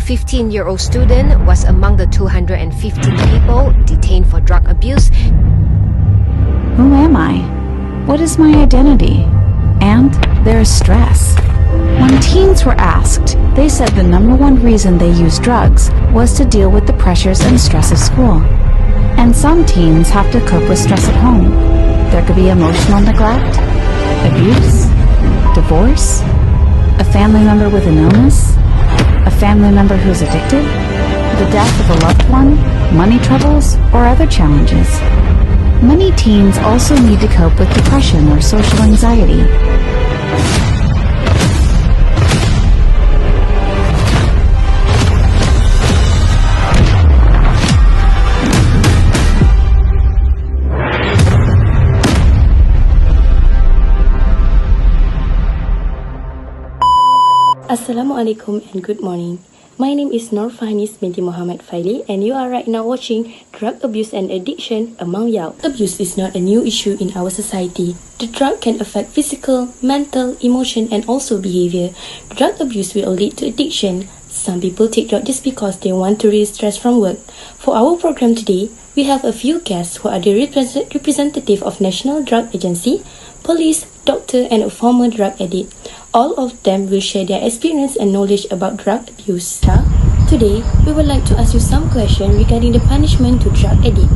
15-year-old student was among the 215 people detained for drug abuse. Who am I? What is my identity? And there is stress. When teens were asked, they said the #1 reason they use drugs was to deal with the pressures and stress of school. And some teens have to cope with stress at home. There could be emotional neglect, abuse, divorce, a family member with an illness, a family member who's addicted, the death of a loved one, money troubles, or other challenges. Many teens also need to cope with depression or social anxiety. Assalamualaikum and good morning. My name is Norfanis binti Muhammad Faili and you are right now watching Drug Abuse and Addiction Among Youth. Abuse is not a new issue in our society. The drug can affect physical, mental, emotion and also behavior. Drug abuse will lead to addiction. Some people take drugs just because they want to release stress from work. For our program today, we have a few guests who are the representative of National Drug Agency, police, doctor and a former drug addict. All of them will share their experience and knowledge about drug abuse. Today, we would like to ask you some questions regarding the punishment to drug addict.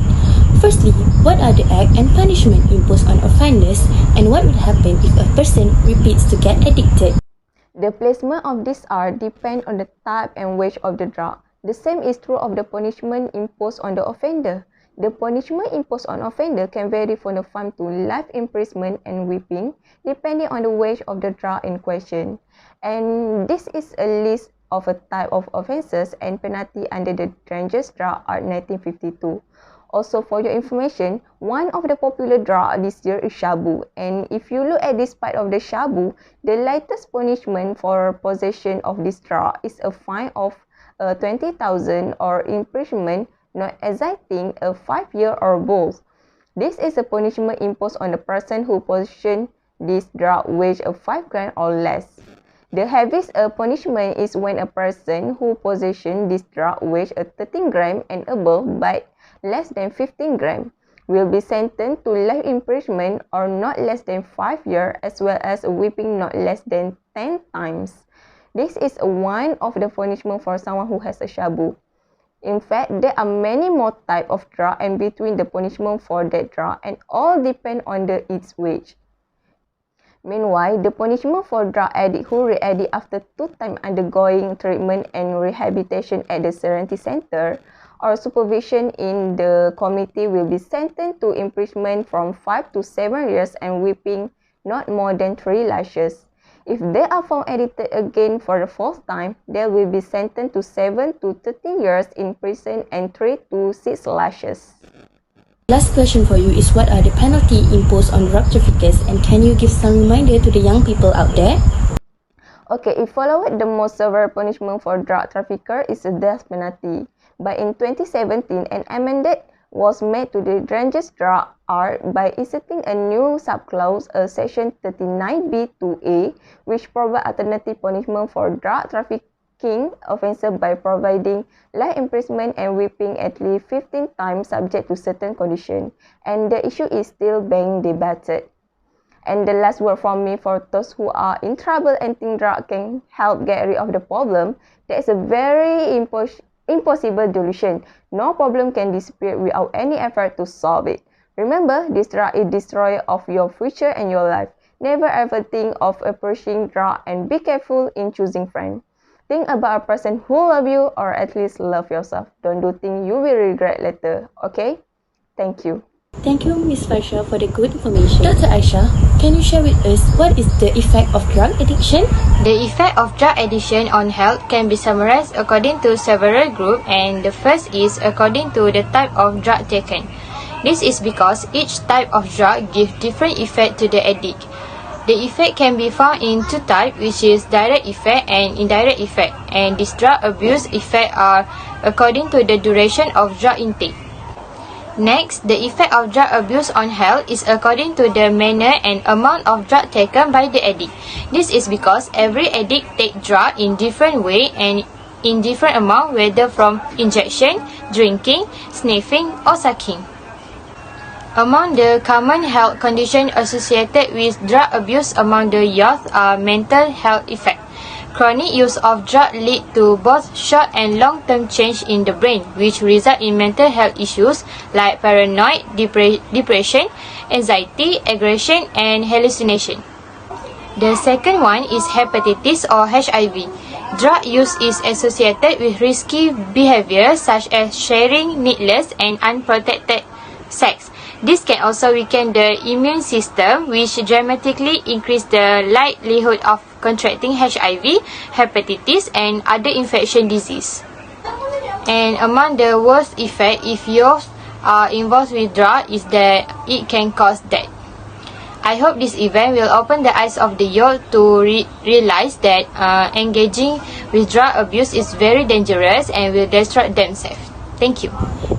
Firstly, what are the act and punishment imposed on offenders and what will happen if a person repeats to get addicted? The placement of these are depend on the type and weight of the drug. The same is true of the punishment imposed on the offender. The punishment imposed on offender can vary from the fine to life imprisonment and whipping, depending on the weight of the drug in question. And this is a list of a type of offences and penalty under the Dangerous Drug Act 1952. Also, for your information, one of the popular drugs this year is shabu. And if you look at this part of the shabu, the lightest punishment for possession of this drug is a fine of 20,000 or imprisonment not exceeding a 5-year or both. This is a punishment imposed on a person who possession this drug weighs 5 grams or less. The heaviest punishment is when a person who possession this drug weighs 13 grams and above but less than 15 grams will be sentenced to life imprisonment or not less than 5 years, as well as a whipping not less than 10 times. This is one of the punishment for someone who has a shabu. In fact, there are many more types of drug and between the punishment for that drug and all depend on its weight. Meanwhile, the punishment for drug addict who re-addict after 2 times undergoing treatment and rehabilitation at the Serenity Center or supervision in the community will be sentenced to imprisonment from 5 to 7 years and whipping not more than 3 lashes. If they are found addicted again for the 4th time, they will be sentenced to 7 to 13 years in prison and 3 to 6 lashes. Last question for you is what are the penalty imposed on drug traffickers and can you give some reminder to the young people out there? Okay, if followed, the most severe punishment for drug trafficker is the death penalty. But in 2017, an amendment was made to the Dangerous Drug Act by inserting a new subclause, Section 39B to A, which provides alternative punishment for drug trafficking offences by providing life imprisonment and whipping at least 15 times subject to certain conditions. And the issue is still being debated. And the last word from me for those who are in trouble and think drug can help get rid of the problem, there is a very impossible solution. No problem can disappear without any effort to solve it. Remember, this drug is destroyer of your future and your life. Never ever think of approaching drug and be careful in choosing friends. Think about a person who loves you or at least love yourself. Don't do things you will regret later, okay? Thank you. Thank you, Ms. Farsha, for the good information. Dr. Aisha, can you share with us what is the effect of drug addiction? The effect of drug addiction on health can be summarized according to several groups, and the first is according to the type of drug taken. This is because each type of drug gives different effect to the addict. The effect can be found in 2 types, which is direct effect and indirect effect, and these drug abuse effects are according to the duration of drug intake. Next, the effect of drug abuse on health is according to the manner and amount of drug taken by the addict. This is because every addict takes drug in different way and in different amount, whether from injection, drinking, sniffing, or sucking. Among the common health conditions associated with drug abuse among the youth are mental health effects. Chronic use of drugs lead to both short and long-term change in the brain, which result in mental health issues like paranoid, depression, anxiety, aggression, and hallucination. The second one is hepatitis or HIV. Drug use is associated with risky behaviors such as sharing needless and unprotected sex. This can also weaken the immune system, which dramatically increase the likelihood of contracting HIV, hepatitis, and other infection disease. And among the worst effect if youth are involved with drug is that it can cause death. I hope this event will open the eyes of the youth to realize that engaging with drug abuse is very dangerous and will destroy themselves. Thank you.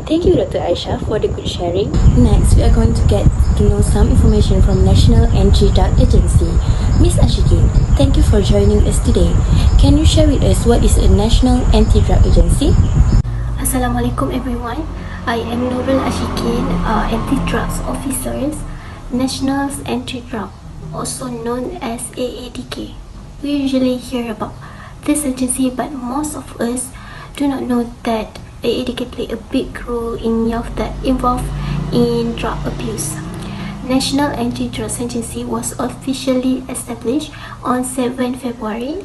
Thank you, Dr. Aisha, for the good sharing. Next, we are going to get to know some information from National Anti-Drug Agency. Ms. Ashikin, thank you for joining us today. Can you share with us what is a National Anti-Drug Agency? Assalamualaikum everyone. I am Nurul Ashikin, Anti-Drugs Officer, National Anti-Drug, also known as AADK. We usually hear about this agency, but most of us do not know that D.E.A.D play a big role in youth that involved in drug abuse. National Anti-Drugs Agency was officially established on 7 February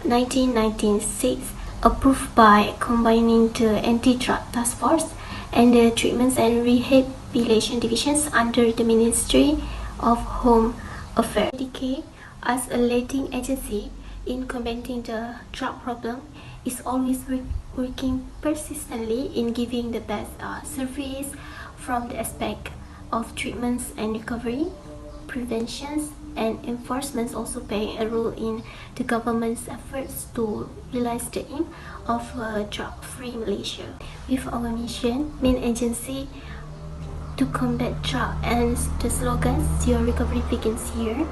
1996, approved by combining the Anti-Drug Task Force and the Treatments and Rehabilitation Divisions under the Ministry of Home Affairs. D.E.A.D, as a leading agency in combating the drug problem, is always working persistently in giving the best service from the aspect of treatments and recovery, preventions, and enforcements, also play a role in the government's efforts to realize the aim of a drug-free Malaysia. With our mission, main agency to combat drug and the slogan "Your Recovery Begins Here,"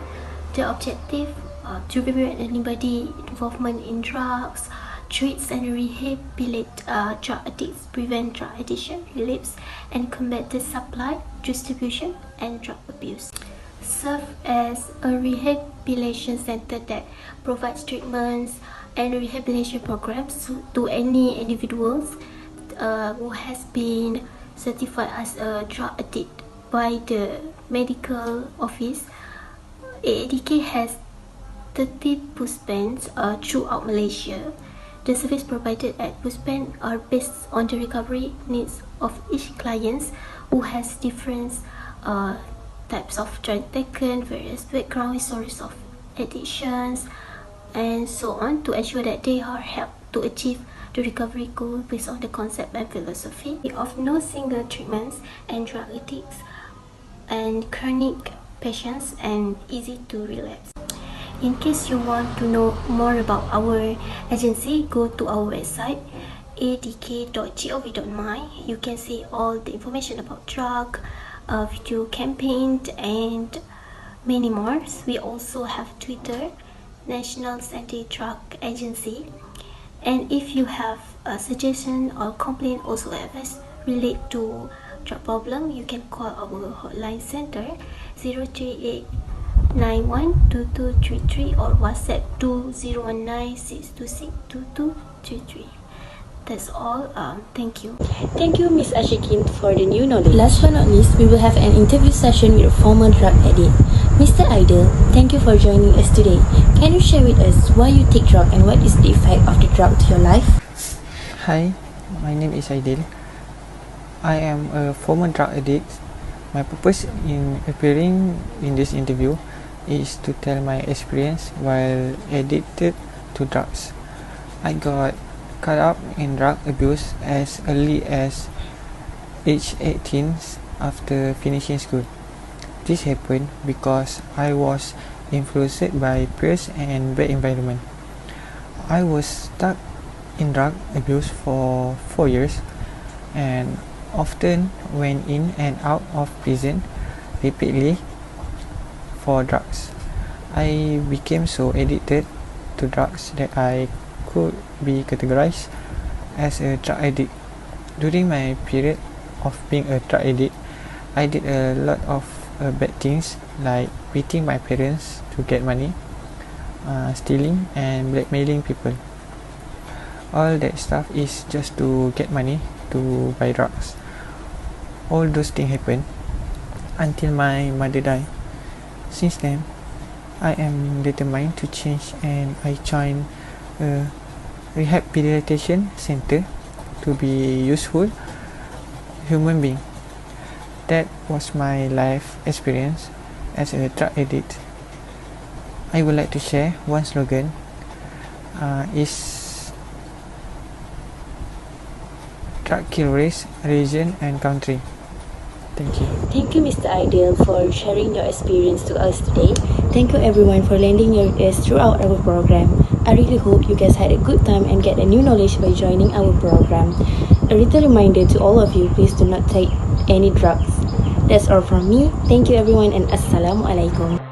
the objective to prevent anybody involvement in drugs, treats and rehabilitate drug addicts, prevent drug addiction, relapse, and combat the supply, distribution, and drug abuse. Serve as a rehabilitation center that provides treatments and rehabilitation programs to any individuals who has been certified as a drug addict by the medical office. AADK has 30 puspans throughout Malaysia. The service provided at Puspan are based on the recovery needs of each client who has different types of drug taken, various background histories of addictions, and so on, to ensure that they are helped to achieve the recovery goal based on the concept and philosophy of no single treatments and drug addicts and chronic patients and easy to relapse. In case you want to know more about our agency, go to our website adk.gov.my. You can see all the information about drug, video campaign, and many more. We also have Twitter, National Anti-Drug Agency. And if you have a suggestion or complaint also relate to drug problem, you can call our hotline center 038 912233 or WhatsApp 2019-626-2233. That's all. Thank you. Thank you, Ms. Ashikin, for the new knowledge. Last but not least, we will have an interview session with a former drug addict. Mr. Aidil, thank you for joining us today. Can you share with us why you take drug and what is the effect of the drug to your life? Hi, my name is Aidil. I am a former drug addict. My purpose in appearing in this interview is to tell my experience while addicted to drugs. I got caught up in drug abuse as early as age 18 after finishing school. This happened because I was influenced by peers and bad environment. I was stuck in drug abuse for 4 years and often went in and out of prison repeatedly for drugs. I became so addicted to drugs that I could be categorized as a drug addict. During my period of being a drug addict, I did a lot of bad things like beating my parents to get money, stealing and blackmailing people. All that stuff is just to get money to buy drugs. All those things happened until my mother died. Since then, I am determined to change and I joined a rehabilitation center to be useful human being. That was my life experience as a drug addict. I would like to share one slogan is drug kill race, religion and country. Thank you. Thank you, Mr. Ideal, for sharing your experience to us today. Thank you, everyone, for lending your ears throughout our program. I really hope you guys had a good time and get a new knowledge by joining our program. A little reminder to all of you, please do not take any drugs. That's all from me. Thank you, everyone, and Assalamualaikum.